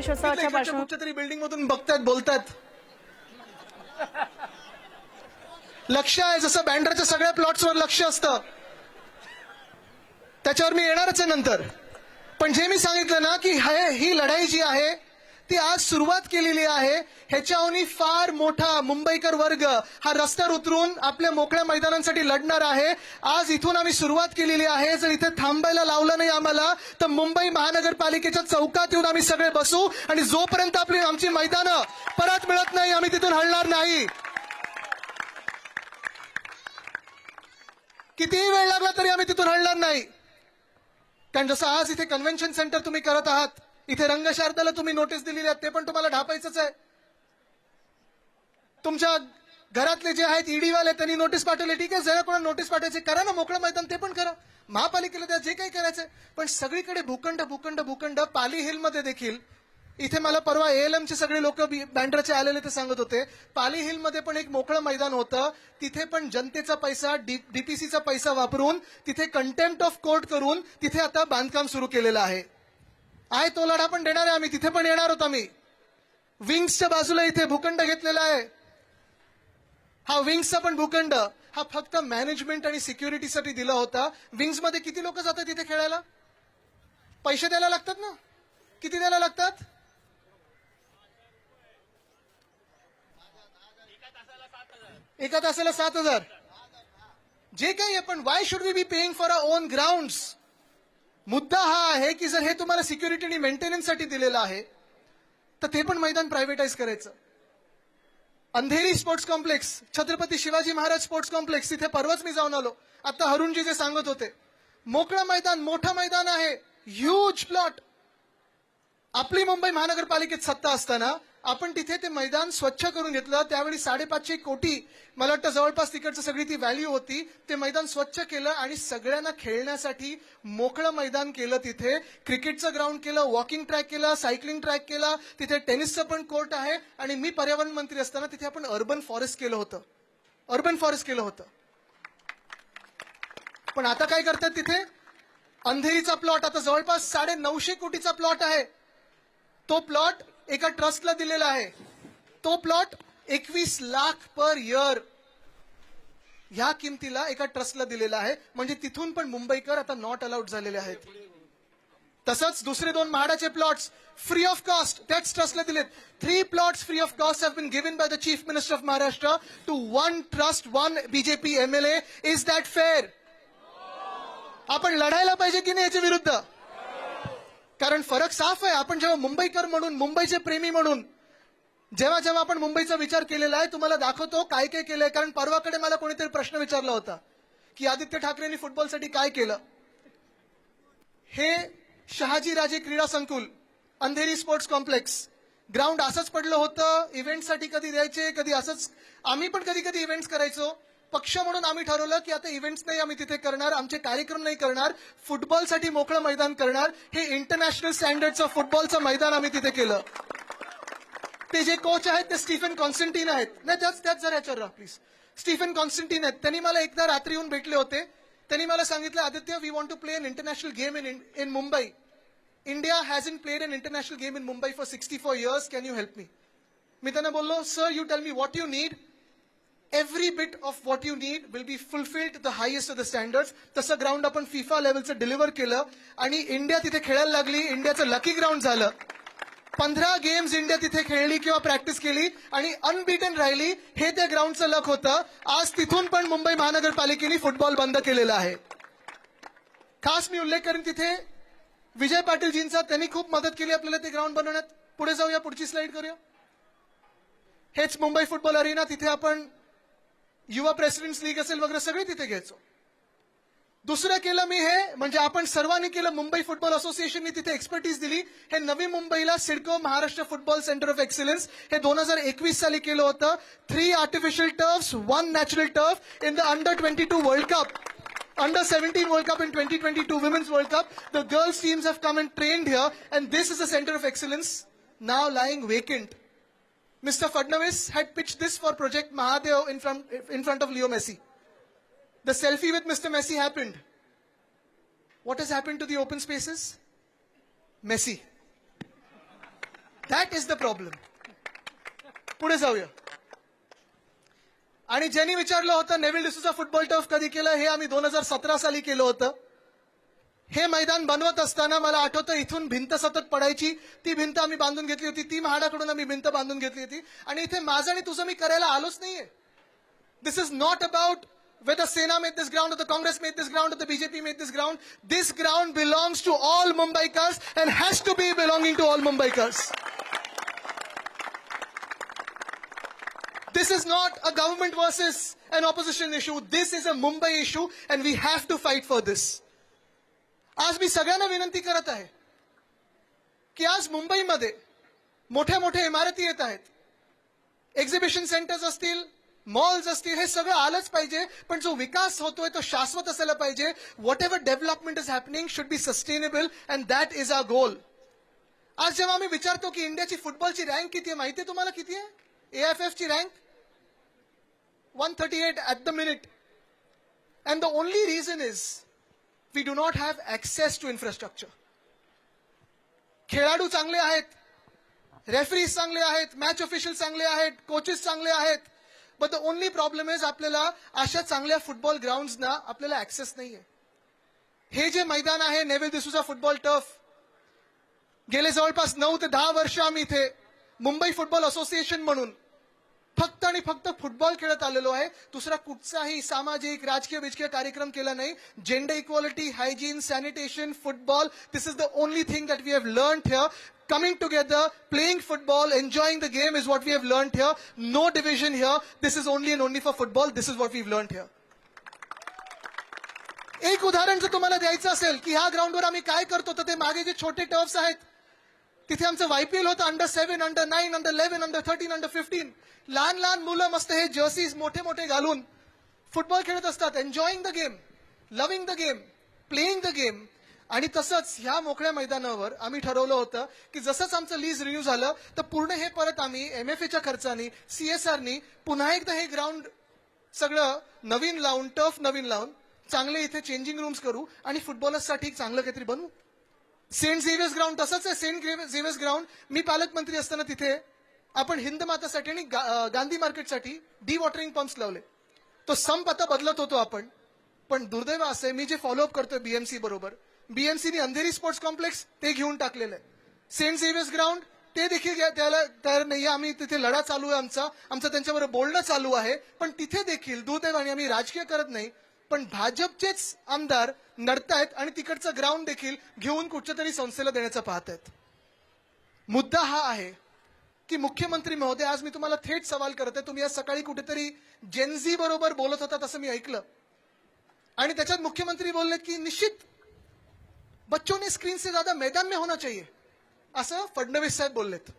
गणेशोत्सवाच्या कुठच्या तरी बिल्डिंग मधून बघतात बोलतात. लक्ष आहे जसं बँड्राच्या सगळ्या प्लॉट्सवर लक्ष असतं, त्याच्यावर मी येणारच आहे नंतर. पण जे मी सांगितलं ना की ही लढाई जी आहे ती आज सुरुवात केलेली आहे. ह्याच्याहून फार मोठा मुंबईकर वर्ग हा रस्त्यावर उतरून आपल्या मोकळ्या मैदानांसाठी लढणार आहे. आज इथून आम्ही सुरुवात केलेली आहे. जर इथे थांबायला लावलं नाही आम्हाला तर मुंबई महानगरपालिकेच्या चौकात येऊन आम्ही सगळे बसू आणि जोपर्यंत आमची मैदानं परत मिळत नाही आम्ही तिथून हलणार नाही. कितीही वेळ लागला तरी आम्ही तिथून हलणार नाही. कारण जसं आज इथे कन्व्हेन्शन सेंटर तुम्ही करत आहात, इथे रंगशारदाला तुम्ही नोटीस दिलेली आहे, ते पण तुम्हाला ढापायचंच आहे. तुमच्या घरातले जे आहेत ईडी वाले त्यांनी नोटीस पाठवली, ठीक आहे, जरा कोणा नोटीस पाठवायचे करा ना, मोकळं मैदान ते पण करा, महापालिकेला द्या, जे काही करायचंय. पण सगळीकडे भूखंड भूखंड भूखंड. पाली हिलमध्ये देखील, इथे मला परवा ALMचे सगळे लोक बँड्राचे आलेले ते सांगत होते, पाली हिलमध्ये पण एक मोकळं मैदान होतं, तिथे पण जनतेचा पैसा डीपीसीचा पैसा वापरून तिथे कंटेम्प्ट ऑफ कोर्ट करून तिथे आता बांधकाम सुरू केलेलं आहे. तो लढा पण देणार आहे आम्ही, तिथे पण येणार होतो आम्ही. विंग्सच्या बाजूला इथे भूखंड घेतलेला आहे. हा विंग्सचा पण भूखंड हा फक्त मॅनेजमेंट आणि सिक्युरिटीसाठी दिला होता. विंग्स मध्ये किती लोक जातात तिथे खेळायला? पैसे द्यायला लागतात ना. किती द्यायला लागतात? एका तासाला 7,000. जे काही आहे, पण why should we be paying for our own grounds? मुद्दा हा आहे की जर हे तुम्हाला सिक्युरिटी आणि मेंटेनन्ससाठी दिलेलं आहे तर ते पण मैदान प्रायव्हेटाईज करायचं. Andheri sports complex, Chhatrapati Shivaji Maharaj sports complex, तिथे परवाच मी जाऊन आलो. आता हरुणजी जे सांगत होते, मोकळं मैदान, मोठं मैदान आहे, ह्यूज प्लॉट. आपली मुंबई महानगरपालिकेत सत्ता असताना आपण तिथे ते मैदान स्वच्छ करून घेतलं. त्यावेळी 550 कोटी मला वाटतं जवळपास तिकडचं सगळी ती व्हॅल्यू होती. ते मैदान स्वच्छ केलं आणि सगळ्यांना खेळण्यासाठी मोकळं मैदान केलं. तिथे क्रिकेटचं ग्राउंड केलं, वॉकिंग ट्रॅक केलं, सायकलिंग ट्रॅक केला, तिथे टेनिसचं पण कोर्ट आहे. आणि मी पर्यावरण मंत्री असताना तिथे आपण अर्बन फॉरेस्ट केलं होतं. पण आता काय करतात तिथे? अंधेरीचा प्लॉट आता जवळपास 950 कोटीचा प्लॉट आहे. तो प्लॉट एका ट्रस्टला दिलेला आहे. तो प्लॉट 21 लाख पर इयर ह्या किमतीला एका ट्रस्टला दिलेला आहे. म्हणजे तिथून पण मुंबईकर आता नॉट अलाउड झालेले आहेत. तसंच दुसरे 2 म्हाडाचे प्लॉट्स फ्री ऑफ कॉस्ट त्याच ट्रस्टला दिलेत. 3 plots free of cost have been given by the chief minister of Maharashtra to 1 trust 1 BJP MLA. Is that fair? आपण लढायला पाहिजे की नाही याच्या विरुद्ध? कारण फरक साफ आहे. आपण जेव्हा मुंबईकर म्हणून, मुंबईचे प्रेमी म्हणून जेव्हा आपण मुंबईचा विचार केलेला आहे, तुम्हाला दाखवतो काय काय केलंय. कारण परवाकडे मला कोणीतरी प्रश्न विचारला होता की आदित्य ठाकरेंनी फुटबॉलसाठी काय केलं. हे शहाजीराजे क्रीडा संकुल, अंधेरी स्पोर्ट्स कॉम्प्लेक्स ग्राउंड असंच पडलं होतं. इव्हेंटसाठी कधी द्यायचे, कधी असंच. आम्ही पण कधी कधी इव्हेंट्स करायचो. पक्ष म्हणून आम्ही ठरवलं की आता इव्हेंट्स नाही आम्ही तिथे करणार, आमचे कार्यक्रम नाही करणार, फुटबॉलसाठी मोकळं मैदान करणार. हे इंटरनॅशनल स्टँडर्डचं फुटबॉलचं मैदान आम्ही तिथे केलं. ते जे कोच आहेत ते स्टीफन कॉन्स्टंटीन आहेत. नाही त्याच जरा याच्यावर राहा प्लीज. स्टीफन कॉन्स्टंटीन आहेत. त्यांनी मला एकदा रात्री येऊन भेटले होते. त्यांनी मला सांगितलं, Aditya, we want to play an international game in Mumbai. India hasn't played an international game in Mumbai for 64 years. Can you help me? मी त्यांना बोललो, sir, you tell me what you need. Every bit of what you need will be fulfilled to the highest of the standards. तसं ground आपण FIFA लेवलचं deliver केलं आणि India तिथे खेळायला लागली. इंडियाचं लकी ग्राउंड झालं. 15 गेम्स इंडिया तिथे खेळली किंवा प्रॅक्टिस केली आणि अनबीटन राहिली. हे त्या ग्राउंडचं लक होतं. आज तिथून पण मुंबई महानगरपालिकेने फुटबॉल बंद केलेला आहे. खास मी उल्लेख करेन तिथे विजय पाटीलजींचा. त्यांनी खूप मदत केली आपल्याला ते ग्राउंड बनवण्यात. पुढे जाऊया, पुढची स्लाइड करूया. हेच मुंबई फुटबॉल अरेना. तिथे आपण युवा प्रेसिडेंट्स लीग असेल वगैरे सगळे तिथे घ्यायचो. दुसरं केलं मी हे, म्हणजे आपण सर्वांनी केलं. मुंबई फुटबॉल असोसिएशनने तिथे एक्सपर्टीज दिली. हे नवी मुंबईला CIDCO Maharashtra football centre of excellence हे 2021 साली केलं होतं. 3 artificial turfs, 1 natural turf in the under twenty two world cup, under-17 World Cup and 2022 Women's World Cup. The girls teams have come and trained here, and this is a center of excellence now lying vacant. Mr. Fadnavis had pitched this for Project Mahadev in front of Leo Messi. The selfie with Mr. Messi happened. What has happened to the open spaces? Messi. That is the problem. पुढे जाऊया. आणि ज्यांनी विचारलं होतं Neville D'Souza football turf कधी केलं, हे आम्ही 2017 साली केलं होतं. हे मैदान बनवत असताना मला आठवतं इथून भिंत सतत पडायची, ती भिंत आम्ही बांधून घेतली होती, ती म्हाडाकडून आम्ही भिंत बांधून घेतली होती. आणि इथे माझं आणि तुझं मी करायला आलोच नाहीये. This is not about whether Sena made this ground or the Congress made this ground or the BJP made this ground. This ground belongs to all Mumbaikars and has to be belonging to all Mumbaikars. This is not a government versus an opposition issue. This is a Mumbai issue and we have to fight for this. आज मी सगळ्यांना विनंती करत आहे की आज मुंबईमध्ये मोठ्या मोठ्या इमारती येत आहेत, एक्झिबिशन सेंटर्स असतील, मॉल्स असतील, हे सगळं आलंच पाहिजे. पण जो विकास होतोय तो शाश्वत असायला पाहिजे. Whatever development is happening should be sustainable and that is our goal. आज जेव्हा आम्ही विचारतो की इंडियाची फुटबॉलची रँक किती आहे, माहिती आहे तुम्हाला किती आहे? AFF ची rank 138 at the minute. And the only reason is we do not have access to infrastructure. खेळाडू चांगले आहेत, रेफरीज चांगले आहेत, मॅच ऑफिशियल चांगले आहेत, कोचेस चांगले आहेत. But the only problem is आपल्याला अशा चांगल्या फुटबॉल ग्राउंड्सना आपल्याला ऍक्सेस नाहीये. हे जे मैदान आहे नेव्हिल डिसूजा फुटबॉल टर्फ, गेले जवळपास 9 ते 10 वर्ष आम्ही इथे मुंबई फुटबॉल असोसिएशन म्हणून फक्त आणि फक्त फुटबॉल खेळत आलेलो आहे. दुसरा कुठचाही सामाजिक राजकीय बिजकीय कार्यक्रम केला नाही. Gender equality, hygiene, sanitation, football, this is the only thing that we have learned here. Coming together, playing football, enjoying the game is what we have learned here. No division here. This is only and only for football. This is what we've learned here. एक उदाहरण जर तुम्हाला द्यायचं असेल की ह्या ग्राउंडवर आम्ही काय करतो, तर ते मागे जे छोटे टर्फ्स आहेत तिथे आमचं YPL होतं. Under 7, under 9, under 11, under 13, under 15. लहान लहान मुलं मस्त हे जर्सीज मोठे मोठे घालून फुटबॉल खेळत असतात. Enjoying the game, loving the game, playing the game. आणि तसंच ह्या मोकळ्या मैदानावर आम्ही ठरवलं होतं की जसंच आमचं लीज रिन्यू झालं तर पूर्ण हे परत आम्ही MFAच्या खर्चानी, CSRनी पुन्हा एकदा हे ग्राउंड सगळं नवीन लावून, टर्फ नवीन लावून चांगले इथे चेंजिंग रूम्स करू आणि फुटबॉलर्ससाठी चांगलं काहीतरी बनवू. सेंट झेवियर्स ग्राउंड तसंच आहे. सेंट झेवियर्स ग्राउंड मी पालकमंत्री असताना तिथे आपण हिंद मातासाठी आणि गांधी मार्केटसाठी डिवॉटरिंग पंप्स लावले. तो संप आता बदलत होतो आपण. पण दुर्दैव असं आहे, मी जे फॉलोअप करतोय BMC बरोबर, BMCनी अंधेरी स्पोर्ट्स कॉम्प्लेक्स ते घेऊन टाकलेलं आहे. सेंट झेवियर्स ग्राउंड ते देखील त्याला तयार नाहीये. आम्ही तिथे लढा चालू आहे, आमचं त्यांच्याबरोबर बोलणं चालू आहे. पण तिथे देखील दुर्दैवाने आम्ही राजकीय करत नाही, पण भाजपचेच आमदार नडतायत आणि तिकडचं ग्राउंड देखील घेऊन कुठच्या तरी संस्थेला देण्याचं पाहतायत. मुद्दा हा आहे की मुख्यमंत्री महोदय, आज मी तुम्हाला थेट सवाल करत आहे. तुम्ही आज सकाळी कुठेतरी जेनझी बरोबर बोलत होतात असं मी ऐकलं आणि त्याच्यात मुख्यमंत्री बोललेत की निश्चित बच्चों ने स्क्रीन से ज्यादा मैदान में होना चाहिए, असं फडणवीस साहेब बोललेत.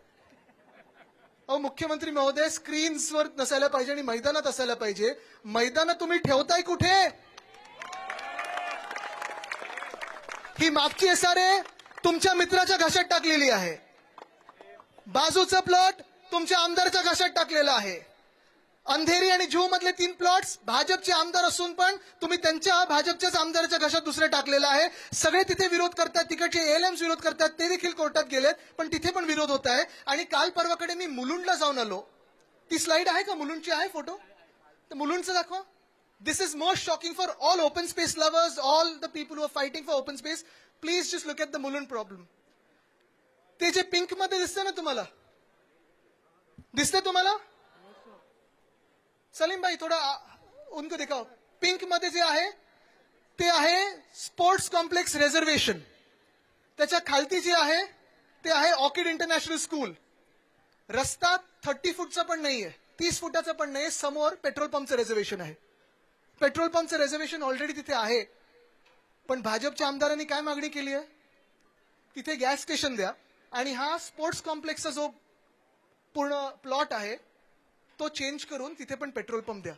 अहो मुख्यमंत्री महोदय, स्क्रीन्सवर नसायला पाहिजे आणि मैदानात असायला पाहिजे. मैदानात तुम्ही ठेवताय कुठे? ही मागची SRA तुमच्या मित्राच्या घशात टाकलेली आहे. बाजूचा प्लॉट तुमच्या आमदारच्या घशात टाकलेला आहे. अंधेरी आणि जुहू मधले 3 प्लॉट्स भाजपचे आमदार असून पण तुम्ही त्यांच्या भाजपच्याच आमदाराच्या घशात दुसरे टाकलेलं आहे. सगळे तिथे विरोध करतात, तिकडचे ALMs विरोध करतात, ते देखील कोर्टात गेलेत, पण तिथे पण विरोध होत आहे. आणि काल परवाकडे मी मुलुंडला जाऊन आलो. ती स्लाइड आहे का मुलुंडची? आहे फोटो? तर मुलुंडचं दाखवा. This is most shocking for all open space lovers, all the people who are fighting for open space. Please just look at the Mulund problem. ते जे पिंक मध्ये दिसतं ना, तुम्हाला दिसतंय? तुम्हाला सलीम भाई थोड़ा उनको दिखाओ. पिंक मध्ये जे आहे ते आहे स्पोर्ट्स कॉम्प्लेक्स रिझर्वेशन. त्याच्या खालती जे आहे ते आहे ऑर्किड इंटरनॅशनल स्कूल. रस्ता 30 फूटचा पण नाहीये, 30 फुटाचा पण नाही. समोर पेट्रोल पंपचं रिझर्वेशन आहे. पेट्रोल पंपचं रिझर्वेशन ऑलरेडी तिथे आहे. पण भाजपच्या आमदारांनी काय मागणी केली आहे? तिथे गॅस स्टेशन द्या आणि हा स्पोर्ट्स कॉम्प्लेक्सचा जो पूर्ण प्लॉट आहे तो चेंज करून तिथे पण पेट्रोल पंप द्या.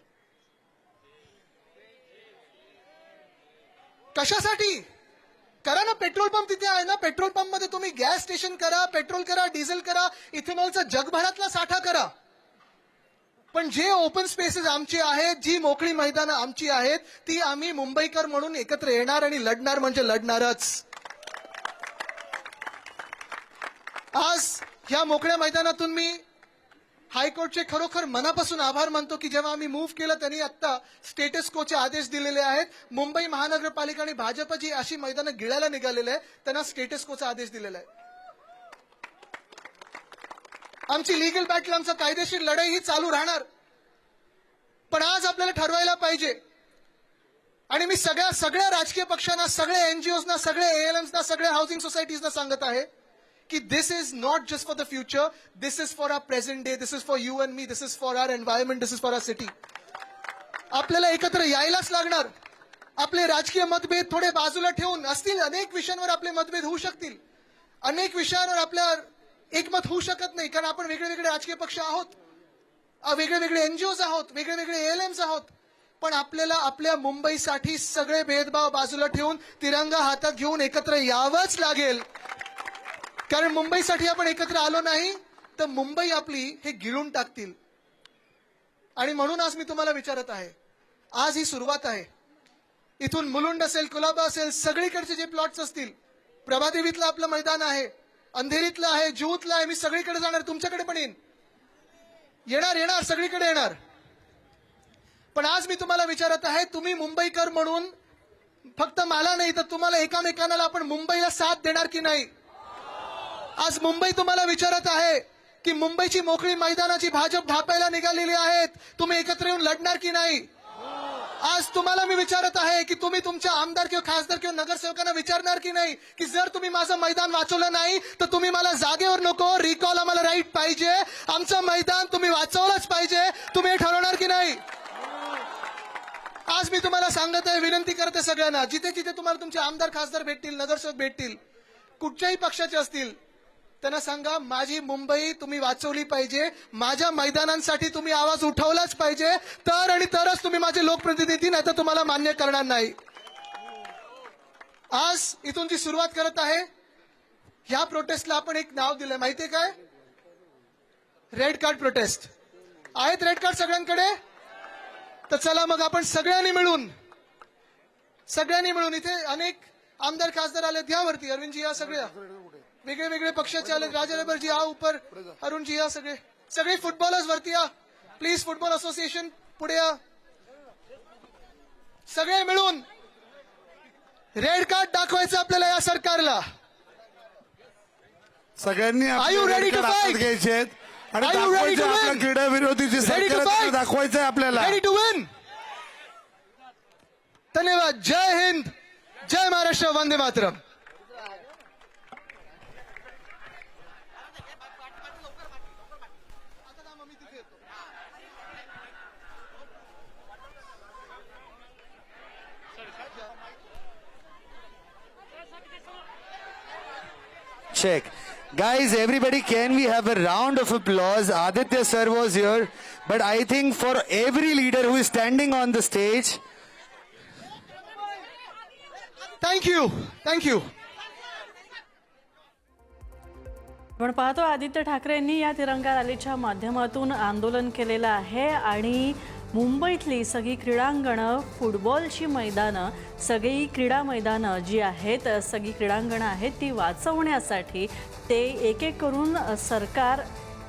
कशासाठी? करा ना पेट्रोल पंप तिथे आहे ना. पेट्रोल पंप मध्ये तुम्ही गॅस स्टेशन करा, पेट्रोल करा, डिझेल करा, इथेनॉलचा जगभरातला साठा करा. पण जे ओपन स्पेसेस आमचे आहेत, जी मोकळी मैदानं आमची आहेत, ती आम्ही मुंबईकर म्हणून एकत्र येणार आणि लढणार म्हणजे लढणारच. आज ह्या मोकळ्या मैदानातून मी हायकोर्टचे खरोखर मनापासून आभार मानतो की जेव्हा आम्ही मूव्ह केलं त्यांनी आता स्टेटस कोचे आदेश दिलेले आहेत. मुंबई महानगरपालिका आणि भाजप जी अशी मैदानं गिळायला निघालेले आहे त्यांना स्टेटस कोचा आदेश दिलेला आहे. आमची लीगल बॅटल, आमचा कायदेशीर लढाई ही चालू राहणार. पण आज आपल्याला ठरवायला पाहिजे आणि मी सगळ्या राजकीय पक्षांना, सगळ्या एनजीओजना, सगळ्या एएलएम्सना, सगळ्या हाऊसिंग सोसायटीजना सांगत आहे की this is not just for the future, this is for our present day, this is for you and me, this is for our environment, this is for our city. आपल्याला एकत्र यायलाच लागणार. आपले राजकीय मतभेद थोडे बाजूला ठेवून, असतील अनेक विषयांवर आपले मतभेद होऊ शकतील, अनेक विषयांवर आपल्या एकमत होऊ शकत नाही, कारण आपण वेगळे वेगळे राजकीय पक्ष आहोत, वेगळे वेगळे एनजीओज आहोत, वेगळे वेगळे एएलएम्स आहोत. पण आपल्याला आपल्या मुंबईसाठी सगळे भेदभाव बाजूला ठेवून तिरंगा हातात घेऊन एकत्र यावंच लागेल. कारण मुंबईसाठी आपण एकत्र आलो नाही तर मुंबई आपली हे गिळून टाकतील. आणि म्हणून आज मी तुम्हाला विचारत आहे, आज ही सुरुवात आहे. इथून मुलुंड असेल, कुलाबा असेल, सगळीकडचे जे प्लॉट्स असतील, प्रभादेवीतलं आपलं मैदान आहे, अंधेरीतलं आहे, जुहूतलं आहे, मी सगळीकडे जाणार, तुमच्याकडे पण येणार, सगळीकडे येणार. पण आज मी तुम्हाला विचारत आहे, तुम्ही मुंबईकर म्हणून फक्त मला नाही तर तुम्हाला एकामेकांना आपण मुंबईला साथ देणार की नाही. आज मुंबई तुम्हाला विचारत आहे की मुंबईची मोकळी मैदानाची भाजप ढापायला निघालेली आहेत, तुम्ही एकत्र येऊन लढणार की नाही. आज तुम्हाला मी विचारत आहे की तुम्ही तुमच्या आमदार किंवा खासदार किंवा नगरसेवकांना विचारणार की नाही की जर तुम्ही माझं मैदान वाचवलं नाही तर तुम्ही मला जागेवर नको, रिकॉल आम्हाला राईट पाहिजे, आमचं मैदान तुम्ही वाचवलंच पाहिजे, तुम्ही हे ठरवणार की नाही. आज मी तुम्हाला सांगत आहे, विनंती करते सगळ्यांना, जिथे जिथे तुम्हाला तुमचे आमदार खासदार भेटतील, नगरसेवक भेटतील, कुठच्याही पक्षाचे असतील, त्यांना सांगा माझी मुंबई तुम्ही वाचवली पाहिजे, माझ्या मैदानांसाठी तुम्ही आवाज उठवलाच पाहिजे, तर आणि तरच तुम्ही माझे लोकप्रतिनिधी, नाही तर तुम्हाला मान्य करणार नाही. आज इथून जी सुरुवात करत आहे, ह्या प्रोटेस्टला आपण एक नाव दिलंय, माहितीये काय? Red card prostate. आहेत रेड कार्ड सगळ्यांकडे? तर चला मग आपण सगळ्यांनी मिळून इथे अनेक आमदार खासदार आले, यावरती अरविंदजी या, सगळे वेगळे वेगळे पक्षाचे आले, राजाजी या ऊपर, अरुणजी या, सगळे फुटबॉलर्स वरती या प्लीज, फुटबॉल असोसिएशन पुढे या. सगळे मिळून रेड कार्ड दाखवायचं आपल्याला या सरकारला. सगळ्यांनी Are you ready to fight? घ्यायचे आणि Are you ready to win? आपल्या क्रीडा विरोधीची सरकार दाखवायचंय आपल्याला. Ready to win? धन्यवाद. जय हिंद, जय महाराष्ट्र, वंदे मातरम. Check. Guys, everybody, can we have a round of applause? Aditya sir was here, but I think for every leader who is standing on the stage. Thank you. आपण पाहतो आदित्य ठाकरेंनी या तिरंगा रॅलीच्या माध्यमातून आंदोलन केलेलं आहे आणि मुंबईतली सगळी क्रीडांगणं, फुटबॉलची मैदानं, सगळी क्रीडा मैदानं जी आहेत, सगळी क्रीडांगणं आहेत ती वाचवण्यासाठी ते एक एक करून सरकार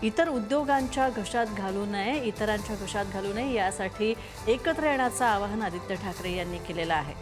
इतर उद्योगांच्या घशात घालू नये, इतरांच्या घशात घालू नये यासाठी एकत्र येण्याचं आवाहन आदित्य ठाकरे यांनी केलेलं आहे.